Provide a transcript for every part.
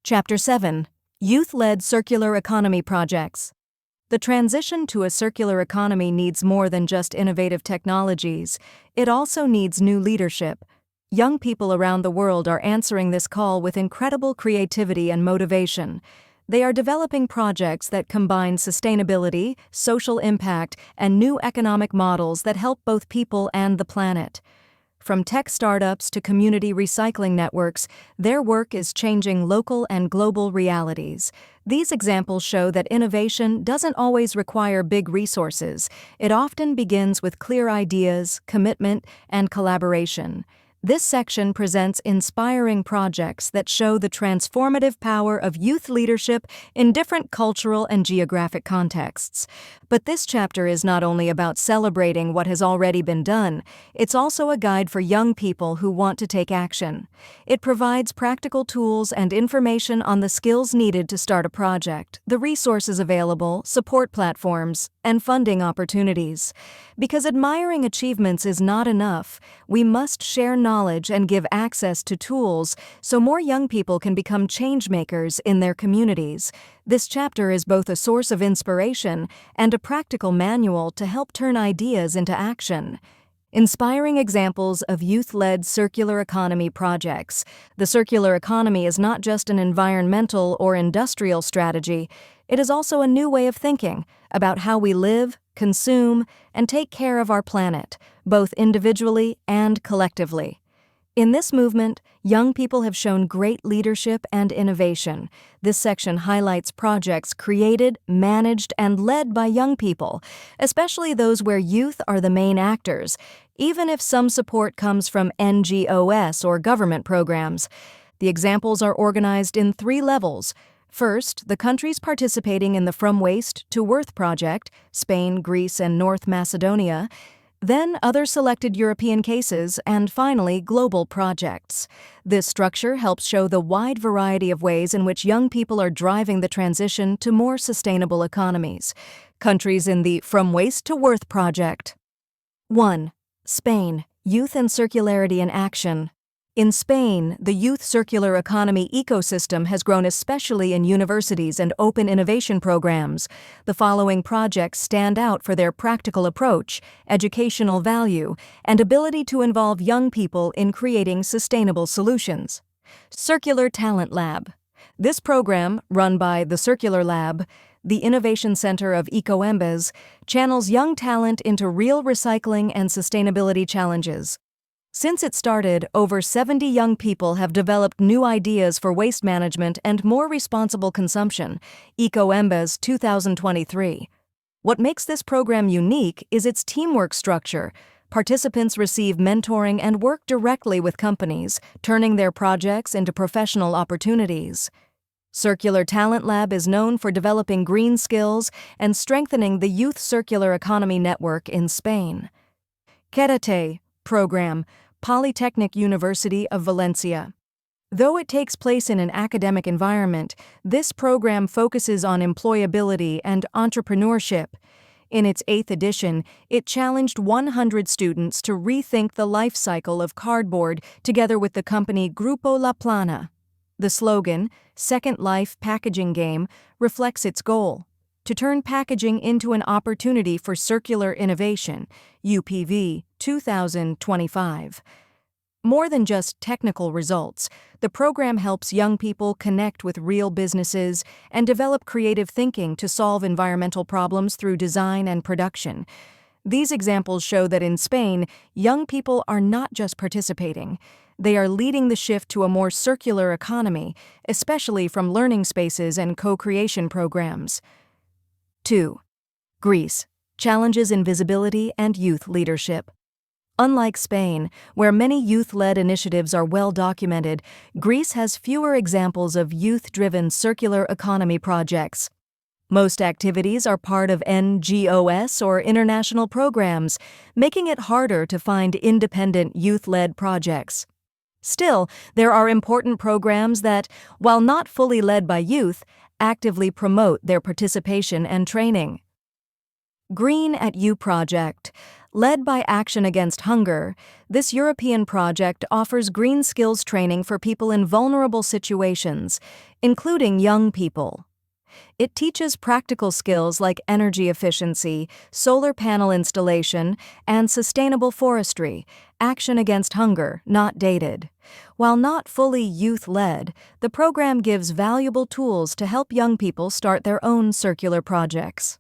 Chapter 7: Youth-Led Circular Economy Projects. The transition to a circular economy needs more than just innovative technologies. It also needs new leadership. Young people around the world are answering this call with incredible creativity and motivation. They are developing projects that combine sustainability, social impact, and new economic models that help both people and the planet. From tech startups to community recycling networks, their work is changing local and global realities. These examples show that innovation doesn't always require big resources. It often begins with clear ideas, commitment, and collaboration. This section presents inspiring projects that show the transformative power of youth leadership in different cultural and geographic contexts. But this chapter is not only about celebrating what has already been done, it's also a guide for young people who want to take action. It provides practical tools and information on the skills needed to start a project, the resources available, support platforms, and funding opportunities. Because admiring achievements is not enough, we must share knowledge and give access to tools so more young people can become change-makers in their communities. This chapter is both a source of inspiration and a practical manual to help turn ideas into action. Inspiring examples of youth-led circular economy projects. The circular economy is not just an environmental or industrial strategy, it is also a new way of thinking about how we live, consume, and take care of our planet, both individually and collectively. In this movement, young people have shown great leadership and innovation. This section highlights projects created, managed, and led by young people, especially those where youth are the main actors, even if some support comes from NGOs or government programs. The examples are organized in 3 levels. First, the countries participating in the From Waste to Worth project, Spain, Greece, and North Macedonia, then other selected European cases, and finally global projects. This structure helps show the wide variety of ways in which young people are driving the transition to more sustainable economies. Countries in the From Waste to Worth project. 1. Spain, Youth and Circularity in Action. In Spain, the youth circular economy ecosystem has grown especially in universities and open innovation programs. The following projects stand out for their practical approach, educational value, and ability to involve young people in creating sustainable solutions. Circular Talent Lab. This program, run by the Circular Lab, the Innovation Center of Ecoembes, channels young talent into real recycling and sustainability challenges. Since it started, over 70 young people have developed new ideas for waste management and more responsible consumption. Ecoembes 2023. What makes this program unique is its teamwork structure. Participants receive mentoring and work directly with companies, turning their projects into professional opportunities. Circular Talent Lab is known for developing green skills and strengthening the youth circular economy network in Spain. Quédate program, Polytechnic University of Valencia. Though it takes place in an academic environment, this program focuses on employability and entrepreneurship. In its 8th edition, it challenged 100 students to rethink the life cycle of cardboard together with the company Grupo La Plana. The slogan, Second Life Packaging Game, reflects its goal: to turn packaging into an opportunity for circular innovation, UPV 2025. More than just technical results, the program helps young people connect with real businesses and develop creative thinking to solve environmental problems through design and production. These examples show that in Spain, young people are not just participating. They are leading the shift to a more circular economy, especially from learning spaces and co-creation programs. 2. Greece, Challenges in Visibility and Youth Leadership. Unlike Spain, where many youth-led initiatives are well documented, Greece has fewer examples of youth-driven circular economy projects. Most activities are part of NGOs or international programs, making it harder to find independent youth-led projects. Still, there are important programs that, while not fully led by youth, actively promote their participation and training. Green at You project. Led by Action Against Hunger, this European project offers green skills training for people in vulnerable situations, including young people. It teaches practical skills like energy efficiency, solar panel installation, and sustainable forestry. Action Against Hunger, not dated. While not fully youth-led, the program gives valuable tools to help young people start their own circular projects.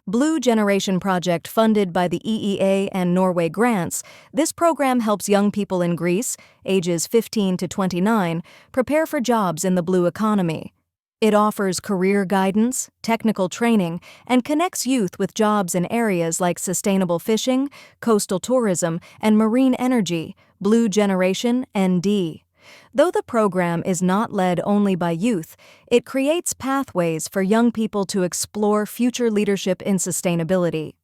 Blue Generation Project, funded by the EEA and Norway grants, this program helps young people in Greece, ages 15 to 29, prepare for jobs in the blue economy. It offers career guidance, technical training, and connects youth with jobs in areas like sustainable fishing, coastal tourism, and marine energy. Blue Generation ND. Though the program is not led only by youth, it creates pathways for young people to explore future leadership in sustainability.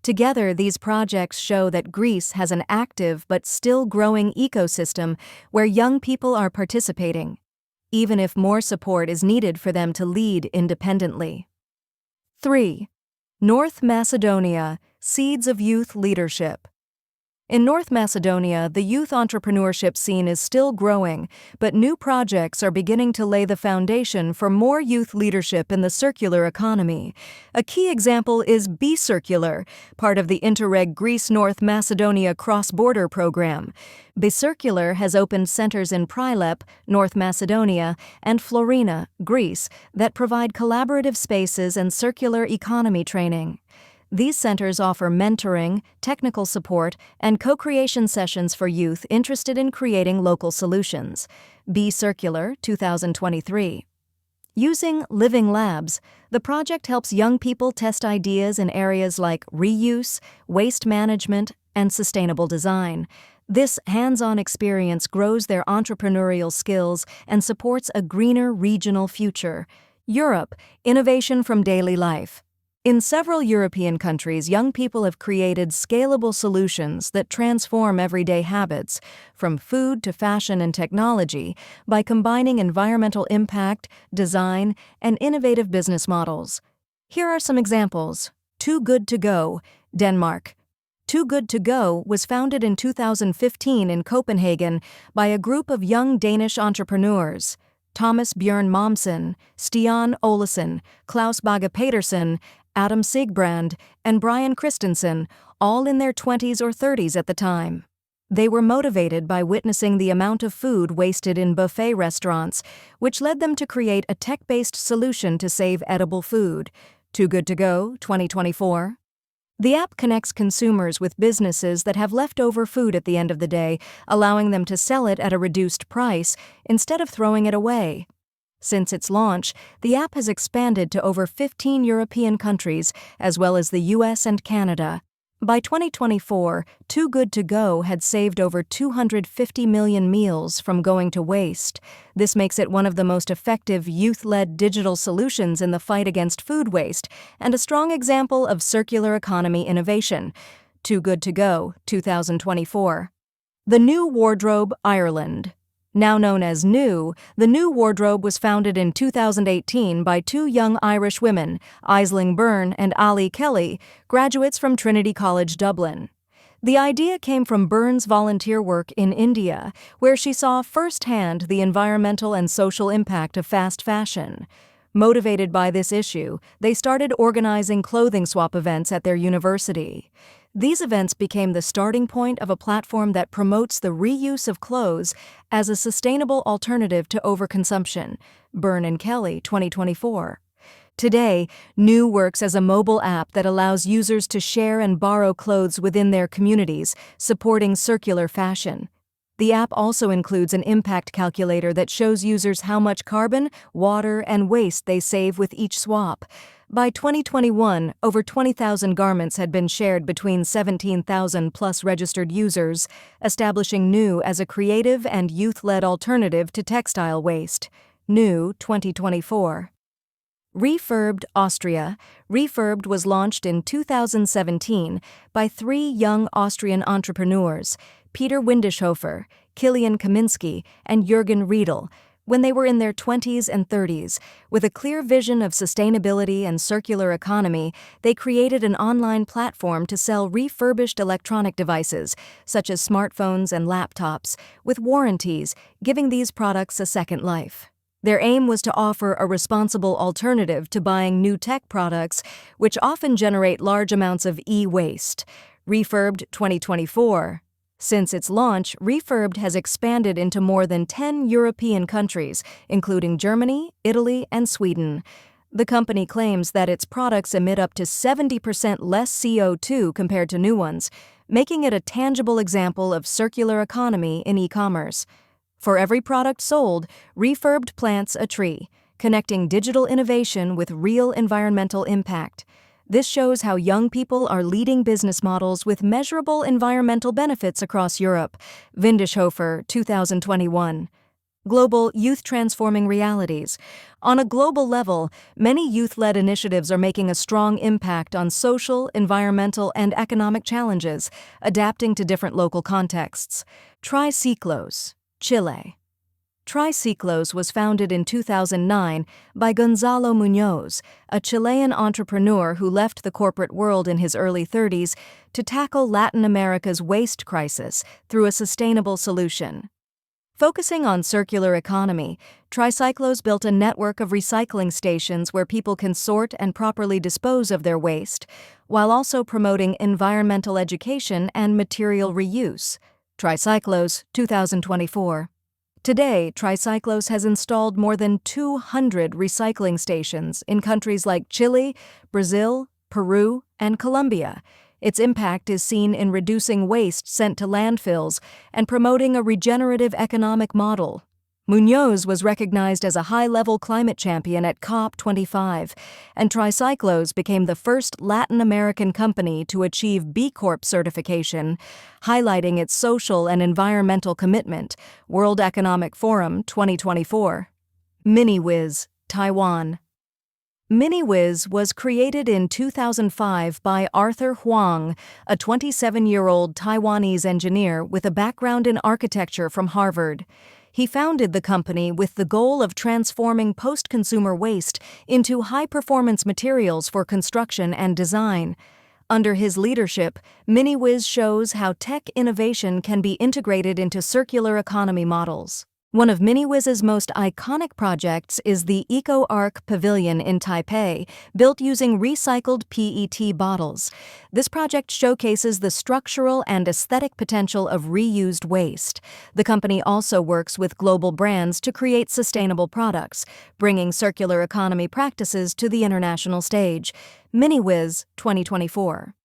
Together, these projects show that Greece has an active but still growing ecosystem where young people are participating, even if more support is needed for them to lead independently. 3. North Macedonia, Seeds of Youth Leadership. In North Macedonia, the youth entrepreneurship scene is still growing, but new projects are beginning to lay the foundation for more youth leadership in the circular economy. A key example is Be Circular, part of the Interreg Greece-North Macedonia cross-border program. Be Circular has opened centers in Prilep, North Macedonia, and Florina, Greece, that provide collaborative spaces and circular economy training. These centers offer mentoring, technical support, and co-creation sessions for youth interested in creating local solutions. Be Circular, 2023. Using Living Labs, the project helps young people test ideas in areas like reuse, waste management, and sustainable design. This hands-on experience grows their entrepreneurial skills and supports a greener regional future. Europe, Innovation from Daily Life. In several European countries, young people have created scalable solutions that transform everyday habits, from food to fashion and technology, by combining environmental impact, design, and innovative business models. Here are some examples. Too Good to Go, Denmark. Too Good to Go was founded in 2015 in Copenhagen by a group of young Danish entrepreneurs. Thomas Bjørn Momsen, Stian Olesen, Klaus Bagge Petersen, Adam Sigbrand, and Brian Christensen, all in their 20s or 30s at the time. They were motivated by witnessing the amount of food wasted in buffet restaurants, which led them to create a tech-based solution to save edible food. Too Good to Go, 2024. The app connects consumers with businesses that have leftover food at the end of the day, allowing them to sell it at a reduced price instead of throwing it away. Since its launch, the app has expanded to over 15 European countries, as well as the US and Canada. By 2024, Too Good to Go had saved over 250 million meals from going to waste. This makes it one of the most effective youth-led digital solutions in the fight against food waste and a strong example of circular economy innovation. Too Good to Go, 2024. The New Wardrobe, Ireland. Now known as New, the New Wardrobe was founded in 2018 by two young Irish women, Aisling Byrne and Ali Kelly, graduates from Trinity College, Dublin. The idea came from Byrne's volunteer work in India, where she saw firsthand the environmental and social impact of fast fashion. Motivated by this issue, they started organizing clothing swap events at their university. These events became the starting point of a platform that promotes the reuse of clothes as a sustainable alternative to overconsumption. Byrne and Kelly, 2024. Today, New works as a mobile app that allows users to share and borrow clothes within their communities, supporting circular fashion. The app also includes an impact calculator that shows users how much carbon, water, and waste they save with each swap. By 2021, over 20,000 garments had been shared between 17,000 plus registered users, establishing New as a creative and youth-led alternative to textile waste. New, 2024. Refurbed, Austria. Refurbed was launched in 2017 by three young Austrian entrepreneurs, Peter Windishofer, Kilian Kaminski, and Jürgen Riedel. when they were in their 20s and 30s. With a clear vision of sustainability and circular economy, they created an online platform to sell refurbished electronic devices, such as smartphones and laptops, with warranties, giving these products a second life. Their aim was to offer a responsible alternative to buying new tech products, which often generate large amounts of e-waste. Refurbed 2024. Since its launch, Refurbed has expanded into more than 10 European countries, including Germany, Italy, and Sweden. The company claims that its products emit up to 70% less CO2 compared to new ones, making it a tangible example of circular economy in e-commerce. For every product sold, Refurbed plants a tree, connecting digital innovation with real environmental impact. This shows how young people are leading business models with measurable environmental benefits across Europe. Windeshofer, 2021. Global Youth Transforming Realities. On a global level, many youth-led initiatives are making a strong impact on social, environmental, and economic challenges, adapting to different local contexts. Triciclos, Chile. Triciclos was founded in 2009 by Gonzalo Muñoz, a Chilean entrepreneur who left the corporate world in his early 30s to tackle Latin America's waste crisis through a sustainable solution. Focusing on circular economy, Triciclos built a network of recycling stations where people can sort and properly dispose of their waste, while also promoting environmental education and material reuse. Triciclos, 2024. Today, Triciclos has installed more than 200 recycling stations in countries like Chile, Brazil, Peru, and Colombia. Its impact is seen in reducing waste sent to landfills and promoting a regenerative economic model. Muñoz was recognized as a high-level climate champion at COP25, and Triciclos became the first Latin American company to achieve B Corp certification, highlighting its social and environmental commitment. World Economic Forum 2024. MiniWiz, Taiwan. MiniWiz was created in 2005 by Arthur Huang, a 27-year-old Taiwanese engineer with a background in architecture from Harvard. He founded the company with the goal of transforming post-consumer waste into high-performance materials for construction and design. Under his leadership, MiniWiz shows how tech innovation can be integrated into circular economy models. One of MiniWiz's most iconic projects is the EcoArc Pavilion in Taipei, built using recycled PET bottles. This project showcases the structural and aesthetic potential of reused waste. The company also works with global brands to create sustainable products, bringing circular economy practices to the international stage. MiniWiz, 2024.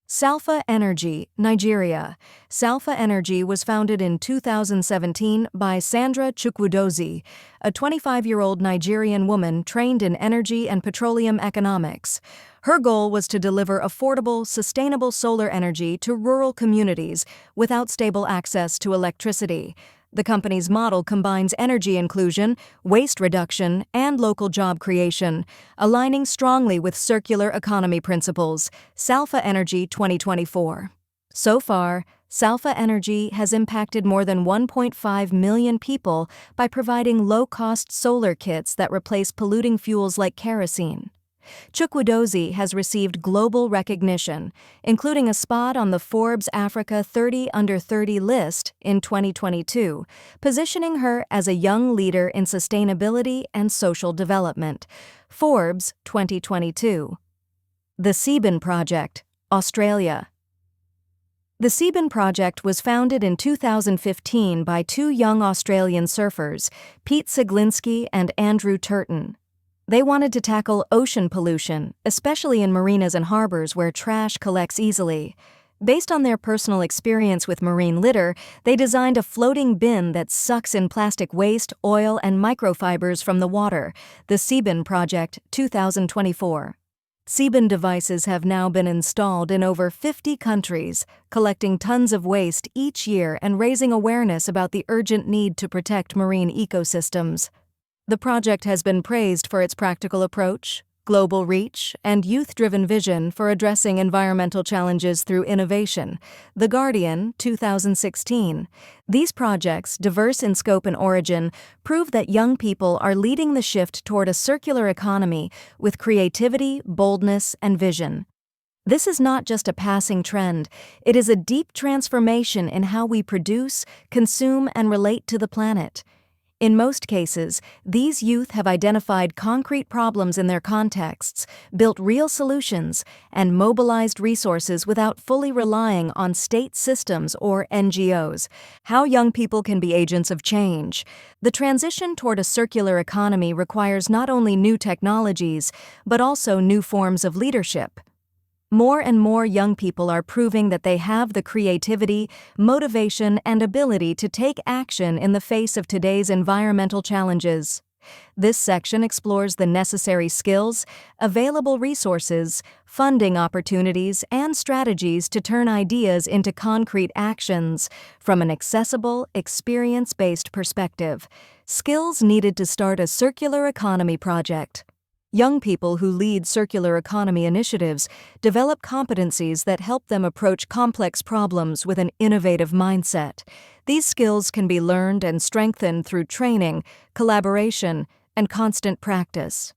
Salfa Energy, Nigeria. Salfa Energy was founded in 2017 by Sandra Chukwudozie, a 25-year-old Nigerian woman trained in energy and petroleum economics. Her goal was to deliver affordable, sustainable solar energy to rural communities without stable access to electricity. The company's model combines energy inclusion, waste reduction, and local job creation, aligning strongly with circular economy principles. Salfa Energy 2024. So far, Salfa Energy has impacted more than 1.5 million people by providing low-cost solar kits that replace polluting fuels like kerosene. Chukwudozie has received global recognition, including a spot on the Forbes Africa 30 Under 30 list in 2022, positioning her as a young leader in sustainability and social development. Forbes 2022. The Seaben Project, Australia. The Seaben Project was founded in 2015 by two young Australian surfers, Pete Siglinski and Andrew Turton. They wanted to tackle ocean pollution, especially in marinas and harbors where trash collects easily. Based on their personal experience with marine litter, they designed a floating bin that sucks in plastic waste, oil, and microfibers from the water. The Seaben Project, 2024. Seaben devices have now been installed in over 50 countries, collecting tons of waste each year and raising awareness about the urgent need to protect marine ecosystems. The project has been praised for its practical approach, global reach, and youth-driven vision for addressing environmental challenges through innovation. The Guardian, 2016. These projects, diverse in scope and origin, prove that young people are leading the shift toward a circular economy with creativity, boldness, and vision. This is not just a passing trend, it is a deep transformation in how we produce, consume, and relate to the planet. In most cases, these youth have identified concrete problems in their contexts, built real solutions, and mobilized resources without fully relying on state systems or NGOs. How young people can be agents of change. The transition toward a circular economy requires not only new technologies, but also new forms of leadership. More and more young people are proving that they have the creativity, motivation, and ability to take action in the face of today's environmental challenges. This section explores the necessary skills, available resources, funding opportunities, and strategies to turn ideas into concrete actions from an accessible, experience-based perspective. Skills needed to start a circular economy project. Young people who lead circular economy initiatives develop competencies that help them approach complex problems with an innovative mindset. These skills can be learned and strengthened through training, collaboration, and constant practice.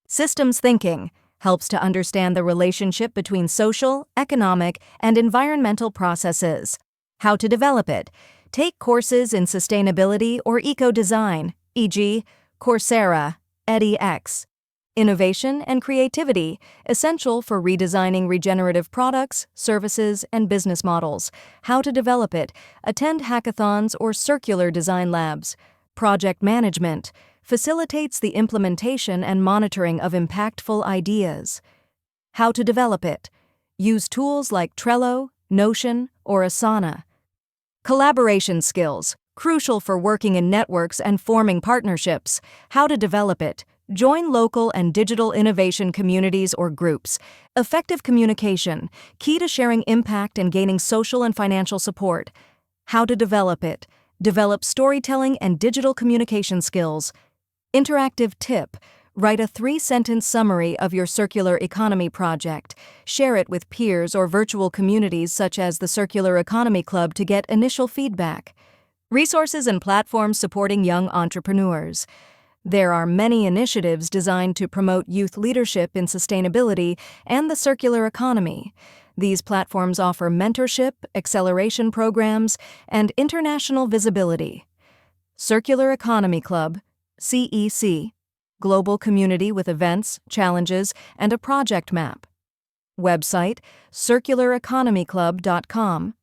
Systems thinking helps to understand the relationship between social, economic, and environmental processes. How to develop it. Take courses in sustainability or eco-design, e.g., Coursera, edX. Innovation and creativity, essential for redesigning regenerative products, services, and business models. How to develop it. Attend hackathons or circular design labs. Project management facilitates the implementation and monitoring of impactful ideas. How to develop it. Use tools like Trello, Notion, or Asana. Collaboration skills, crucial for working in networks and forming partnerships. How to develop it. Join local and digital innovation communities or groups. Effective communication, key to sharing impact and gaining social and financial support. How to develop it. Develop storytelling and digital communication skills. Interactive tip. Write a 3-sentence summary of your circular economy project. Share it with peers or virtual communities such as the Circular Economy Club to get initial feedback. Resources and platforms supporting young entrepreneurs. There are many initiatives designed to promote youth leadership in sustainability and the circular economy. These platforms offer mentorship, acceleration programs, and international visibility. Circular Economy Club, CEC, global community with events, challenges, and a project map. Website, circulareconomyclub.com.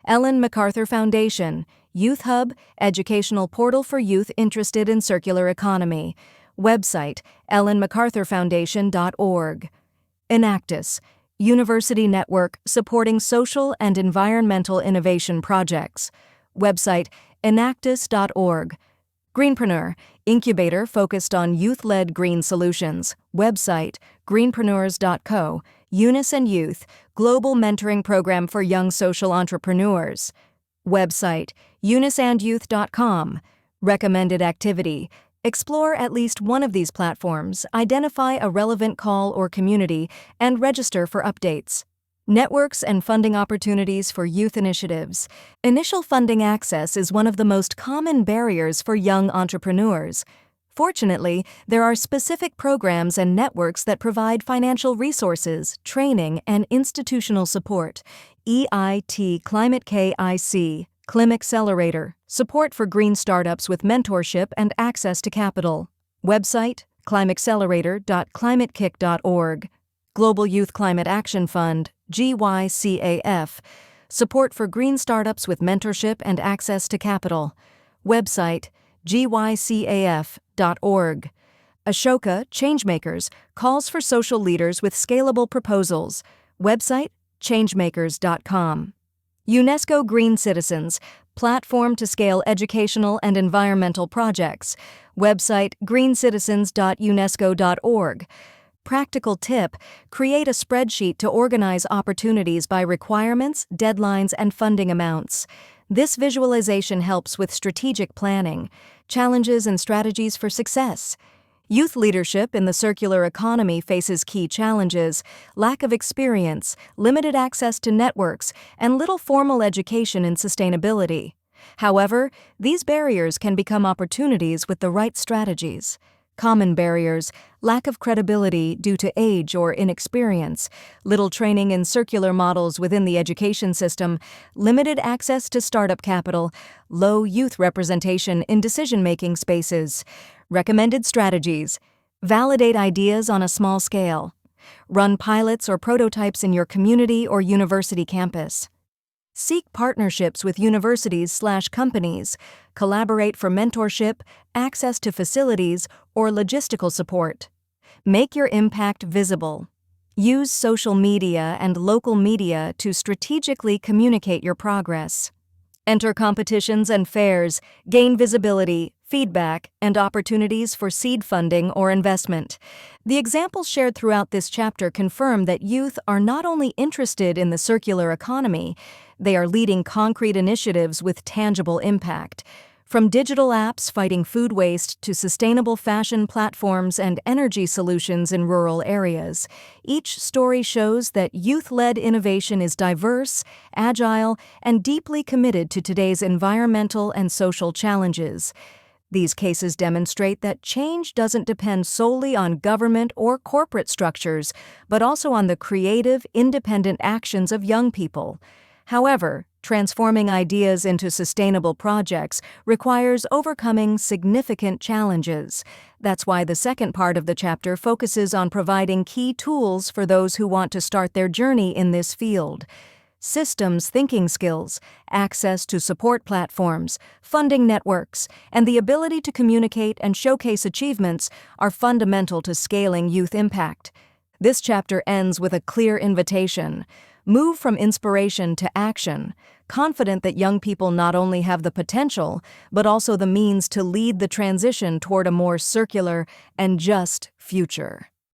Ellen MacArthur Foundation, Youth Hub, educational portal for youth interested in circular economy. Website, ellenmacarthurfoundation.org. Enactus, university network supporting social and environmental innovation projects. Website, enactus.org. Greenpreneur, incubator focused on youth-led green solutions. Website, greenpreneurs.co. Eunice and Youth, global mentoring program for young social entrepreneurs. Website, euniceandyouth.com. Recommended activity. Explore at least one of these platforms, identify a relevant call or community, and register for updates. Networks and funding opportunities for youth initiatives. Initial funding access is one of the most common barriers for young entrepreneurs. Fortunately, there are specific programs and networks that provide financial resources, training, and institutional support. EIT Climate KIC, Clim Accelerator, support for green startups with mentorship and access to capital. Website, climateaccelerator.climatekick.org. Global Youth Climate Action Fund, GYCAF, support for green startups with mentorship and access to capital. Website, gycaf.org. Ashoka Changemakers calls for social leaders with scalable proposals. Website, changemakers.com. UNESCO Green Citizens, platform to scale educational and environmental projects. Website, greencitizens.unesco.org. Practical tip, create a spreadsheet to organize opportunities by requirements, deadlines, and funding amounts. This visualization helps with strategic planning, challenges, and strategies for success. Youth leadership in the circular economy faces key challenges: lack of experience, limited access to networks, and little formal education in sustainability. However, these barriers can become opportunities with the right strategies. Common barriers: lack of credibility due to age or inexperience, little training in circular models within the education system, limited access to startup capital, low youth representation in decision-making spaces. Recommended strategies: validate ideas on a small scale. Run pilots or prototypes in your community or university campus. Seek partnerships with universities/companies. Collaborate for mentorship, access to facilities, or logistical support. Make your impact visible. Use social media and local media to strategically communicate your progress. Enter competitions and fairs, gain visibility, feedback, and opportunities for seed funding or investment. The examples shared throughout this chapter confirm that youth are not only interested in the circular economy, they are leading concrete initiatives with tangible impact. From digital apps fighting food waste to sustainable fashion platforms and energy solutions in rural areas, each story shows that youth-led innovation is diverse, agile, and deeply committed to today's environmental and social challenges. These cases demonstrate that change doesn't depend solely on government or corporate structures, but also on the creative, independent actions of young people. However, transforming ideas into sustainable projects requires overcoming significant challenges. That's why the second part of the chapter focuses on providing key tools for those who want to start their journey in this field. Systems thinking skills, access to support platforms, funding networks, and the ability to communicate and showcase achievements are fundamental to scaling youth impact. This chapter ends with a clear invitation: move from inspiration to action, confident that young people not only have the potential, but also the means to lead the transition toward a more circular and just future.